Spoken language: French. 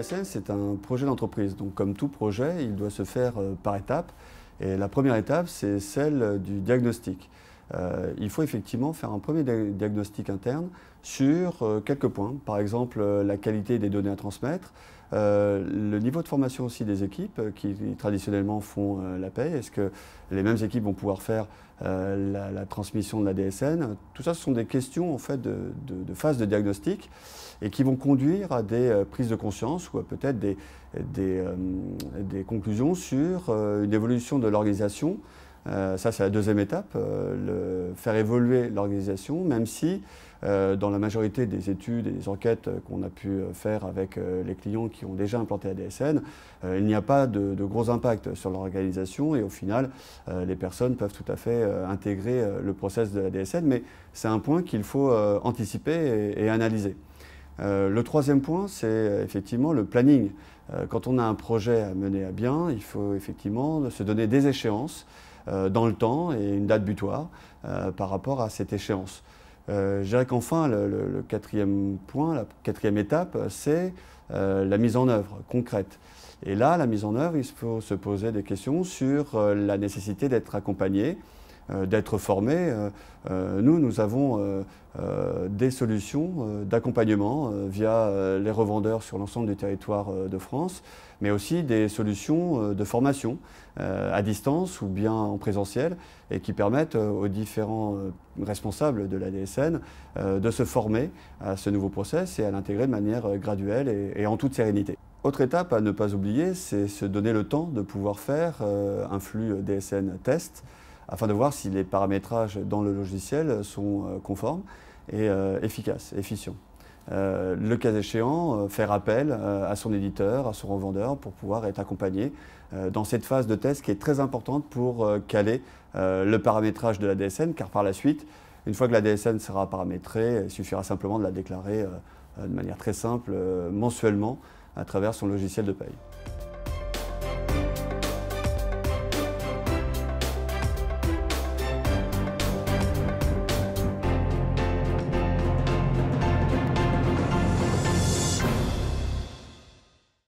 DSN, c'est un projet d'entreprise. Donc, comme tout projet, il doit se faire par étapes. Et la première étape, c'est celle du diagnostic. Il faut effectivement faire un premier diagnostic interne sur quelques points. Par exemple, la qualité des données à transmettre, le niveau de formation aussi des équipes qui traditionnellement font la paie. Est-ce que les mêmes équipes vont pouvoir faire la transmission de la DSN? Tout ça, ce sont des questions en fait, de phase de diagnostic et qui vont conduire à des prises de conscience ou à peut-être des conclusions sur une évolution de l'organisation. Ça, c'est la deuxième étape, faire évoluer l'organisation, même si dans la majorité des études et des enquêtes qu'on a pu faire avec les clients qui ont déjà implanté la DSN, il n'y a pas de gros impact sur l'organisation et au final, les personnes peuvent tout à fait intégrer le process de la DSN, mais c'est un point qu'il faut anticiper et analyser. Le troisième point, c'est effectivement le planning. Quand on a un projet à mener à bien, il faut effectivement se donner des échéances dans le temps et une date butoir par rapport à cette échéance. Je dirais qu'enfin, le quatrième point, la quatrième étape, c'est la mise en œuvre concrète. Et là, la mise en œuvre, il faut se poser des questions sur la nécessité d'être accompagné, d'être formé. Nous avons des solutions d'accompagnement via les revendeurs sur l'ensemble du territoire de France, mais aussi des solutions de formation à distance ou bien en présentiel et qui permettent aux différents responsables de la DSN de se former à ce nouveau process et à l'intégrer de manière graduelle et en toute sérénité. Autre étape à ne pas oublier, c'est se donner le temps de pouvoir faire un flux DSN test afin de voir si les paramétrages dans le logiciel sont conformes et efficaces, efficients. Le cas échéant, faire appel à son éditeur, à son revendeur pour pouvoir être accompagné dans cette phase de test qui est très importante pour caler le paramétrage de la DSN, car par la suite, une fois que la DSN sera paramétrée, il suffira simplement de la déclarer de manière très simple mensuellement à travers son logiciel de paye.